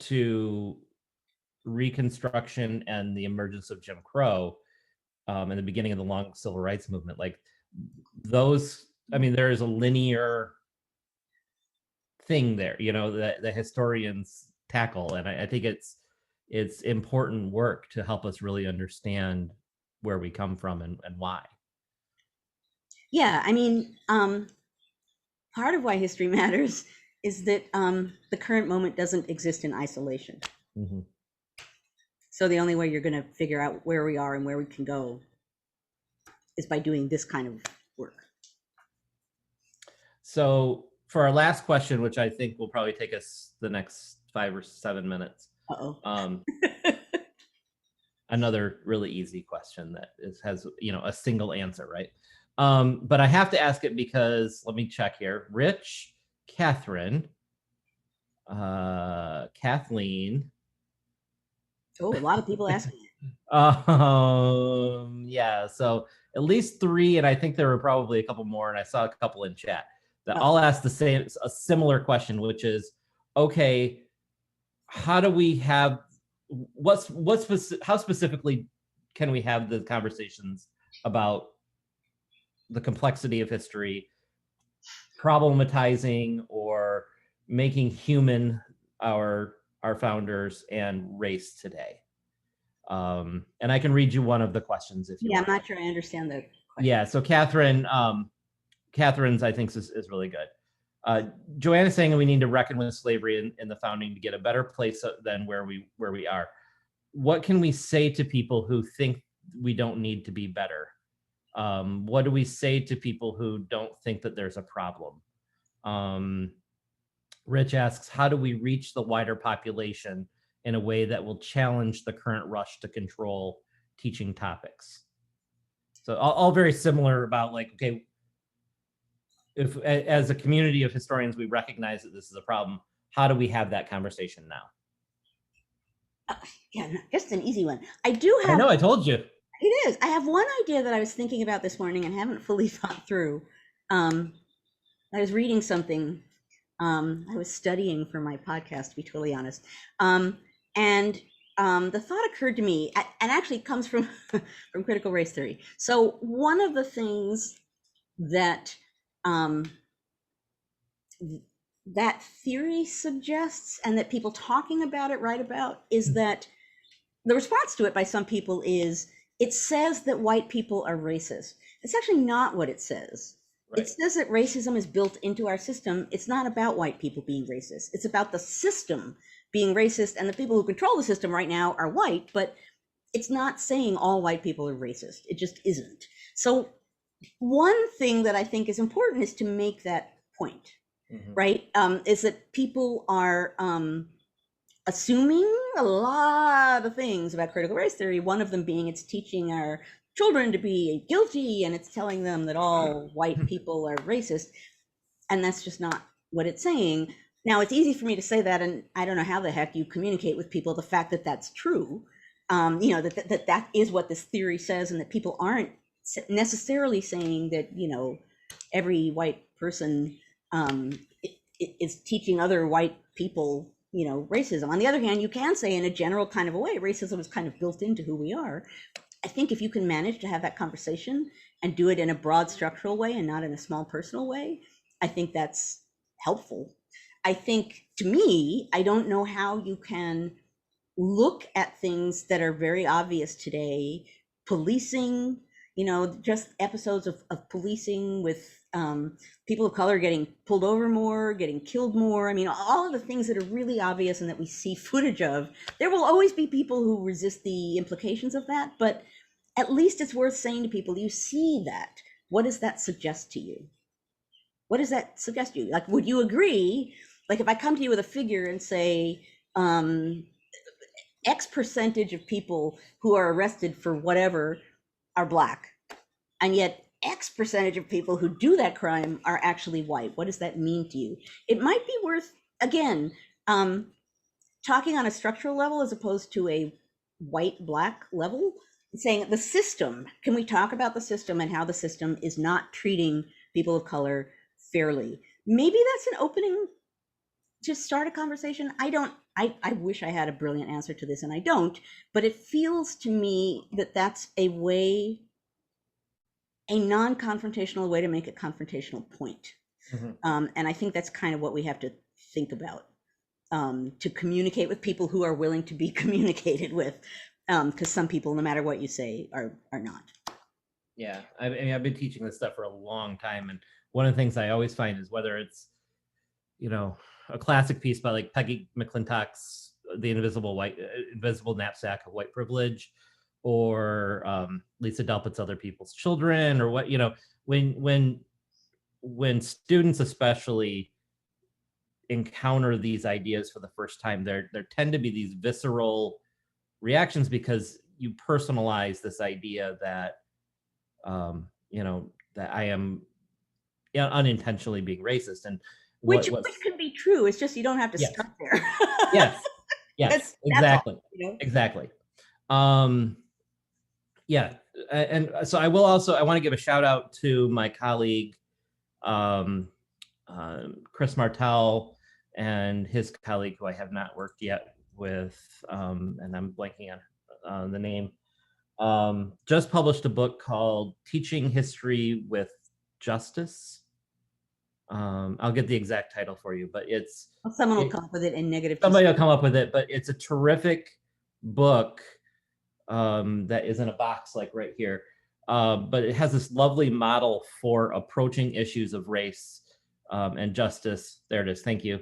to Reconstruction and the emergence of Jim Crow, and the beginning of the long civil rights movement, like those, there is a linear thing there, that the historians tackle, and I think it's important work to help us really understand where we come from and why. Yeah, part of why history matters is that the current moment doesn't exist in isolation. Mm-hmm. So the only way you're going to figure out where we are and where we can go is by doing this kind of work. So for our last question, which I think will probably take us the next 5 or 7 minutes. Another really easy question that has a single answer, right? But I have to ask it because let me check here. Rich, Catherine, Kathleen. Oh, a lot of people asking it. Yeah, so at least three, and I think there were probably a couple more, and I saw a couple in chat that Oh, all asked a similar question, which is, okay, how do we have how specifically can we have the conversations about the complexity of history, problematizing or making human our founders and race today? And I can read you one of the questions if you yeah, I'm want. not sure I understand the question. Yeah, so Catherine's I think is really good. Joanna's saying we need to reckon with slavery in the founding to get a better place than where we are. What can we say to people who think we don't need to be better? What do we say to people who don't think that there's a problem? Rich asks, how do we reach the wider population in a way that will challenge the current rush to control teaching topics? So all very similar about like, okay, if as a community of historians, we recognize that this is a problem, how do we have that conversation now? Yeah, just an easy one. I do I have, know, I told you. it is. I have one idea that I was thinking about this morning and haven't fully thought through. I was reading something. I was studying for my podcast, to be totally honest. And the thought occurred to me, and actually it comes from from critical race theory. So one of the things that um, that theory suggests, and that people talking about it write about, is that the response to it by some people is it says that white people are racist. It's actually not what it says. It Right. says that racism is built into our system. It's not about white people being racist. It's about the system being racist, and the people who control the system right now are white, but it's not saying all white people are racist. It just isn't. So one thing that I think is important is to make that point, right? Is that people are assuming a lot of things about critical race theory, one of them being it's teaching our children to be guilty, and it's telling them that all white people are racist. And that's just not what it's saying. Now, it's easy for me to say that, and I don't know how the heck you communicate with people the fact that that's true. That is what this theory says, and that people aren't necessarily saying that, every white person is teaching other white people, racism. On the other hand, you can say in a general kind of a way, racism is kind of built into who we are. I think if you can manage to have that conversation and do it in a broad structural way and not in a small personal way, I think that's helpful. I think, to me, I don't know how you can look at things that are very obvious today, policing, just episodes of policing with people of color getting pulled over more, getting killed more. I mean, all of the things that are really obvious and that we see footage of. There will always be people who resist the implications of that, but at least it's worth saying to people, you see that. What does that suggest to you? What does that suggest to you? Like, would you agree? Like, if I come to you with a figure and say, X percentage of people who are arrested for whatever are Black, and yet X percentage of people who do that crime are actually white. What does that mean to you? It might be worth, again, talking on a structural level as opposed to a white-Black level, saying the system, can we talk about the system and how the system is not treating people of color fairly? Maybe that's an opening to start a conversation. I wish I had a brilliant answer to this, and I don't, but it feels to me that that's a way, a non-confrontational way to make a confrontational point. And I think that's kind of what we have to think about, to communicate with people who are willing to be communicated with, because some people, no matter what you say, are not. Yeah, I mean, I've been teaching this stuff for a long time, and one of the things I always find is whether it's, a classic piece by like Peggy McClintock's "The Invisible Knapsack of White Privilege," or Lisa Delpit's "Other People's Children," or what, when students especially encounter these ideas for the first time, there tend to be these visceral reactions because you personalize this idea that I am, unintentionally being racist. And Which what can be true. It's just you don't have to yes, start there. yes, yes, That's all, exactly, exactly. Um, yeah, and so I want to give a shout out to my colleague, um, Chris Martell, and his colleague who I have not worked yet with, and I'm blanking on the name. Just published a book called Teaching History with Justice. I'll get the exact title for you, but someone will come up with it in negative. Somebody will come up with it, but it's a terrific book that is in a box like right here. But it has this lovely model for approaching issues of race and justice. There it is. Thank you.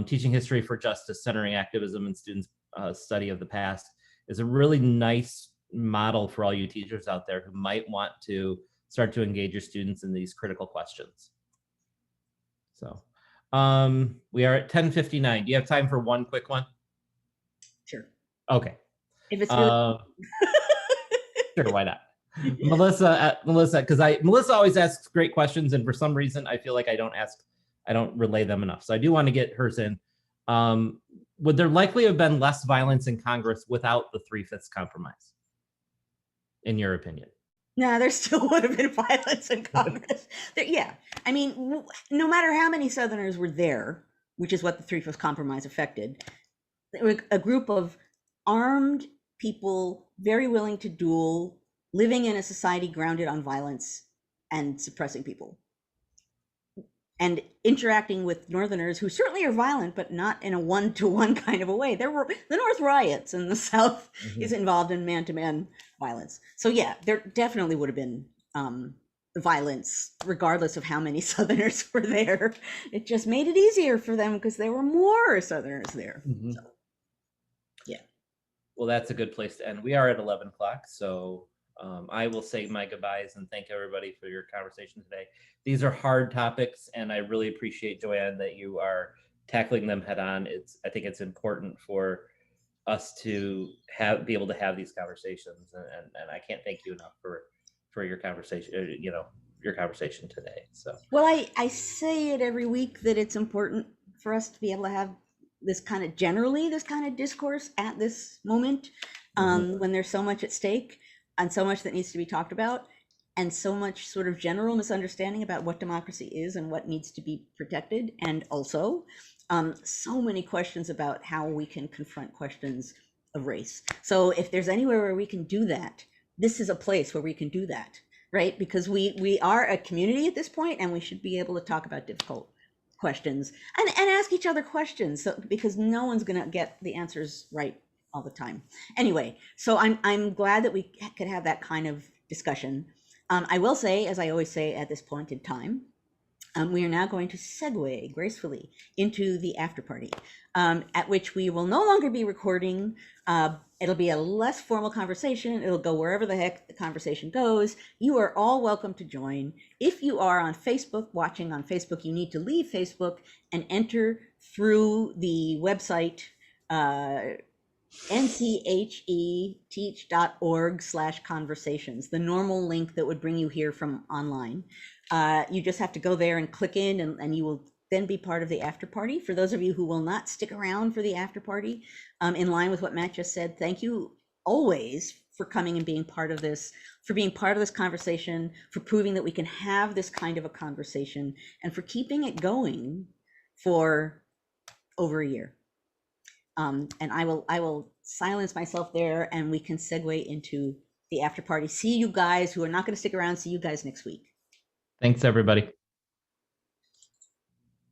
Teaching History for Justice, Centering Activism and Students' Study of the Past is a really nice model for all you teachers out there who might want to start to engage your students in these critical questions. So we are at 10:59. Do you have time for one quick one? Sure. Okay. If it's really sure, why not? Melissa, because Melissa always asks great questions, and for some reason I feel like I don't relay them enough. So I do want to get hers in. Would there likely have been less violence in Congress without the 3/5 compromise, in your opinion? No, there still would have been violence in Congress. Yeah, I mean, no matter how many Southerners were there, which is what the 3/5 compromise affected, there were a group of armed people, very willing to duel, living in a society grounded on violence and suppressing people, and interacting with Northerners who certainly are violent, but not in a one-to-one kind of a way. There were the North riots, and the South is involved in man-to-man violence. So yeah, there definitely would have been violence, regardless of how many Southerners were there. It just made it easier for them because there were more Southerners there. So, yeah. Well, that's a good place to end. We are at 11 o'clock, so I will say my goodbyes and thank everybody for your conversation today. These are hard topics, and I really appreciate, Joanne, that you are tackling them head on. I think it's important for us to be able to have these conversations, and I can't thank you enough for your conversation. Your conversation today. So well, I say it every week that it's important for us to be able to have this kind of discourse at this moment, when there's so much at stake and so much that needs to be talked about, and so much sort of general misunderstanding about what democracy is and what needs to be protected, and also so many questions about how we can confront questions of race. So if there's anywhere where we can do that, this is a place where we can do that, right? Because we are a community at this point, and we should be able to talk about difficult questions and ask each other questions, because no one's going to get the answers right all the time. Anyway, so I'm glad that we could have that kind of discussion. I will say, as I always say at this point in time, we are now going to segue gracefully into the after party, at which we will no longer be recording. It'll be a less formal conversation. It'll go wherever the heck the conversation goes. You are all welcome to join. If you are on Facebook, watching on Facebook, you need to leave Facebook and enter through the website, NCHE teach.org/conversations, the normal link that would bring you here from online. You just have to go there and click in, and you will then be part of the after party. For those of you who will not stick around for the after party, in line with what Matt just said, thank you always for coming and being part of this, for being part of this conversation, for proving that we can have this kind of a conversation, and for keeping it going for over a year. And I will silence myself there, and we can segue into the after party. See you guys who are not going to stick around. See you guys next week. thanks, everybody.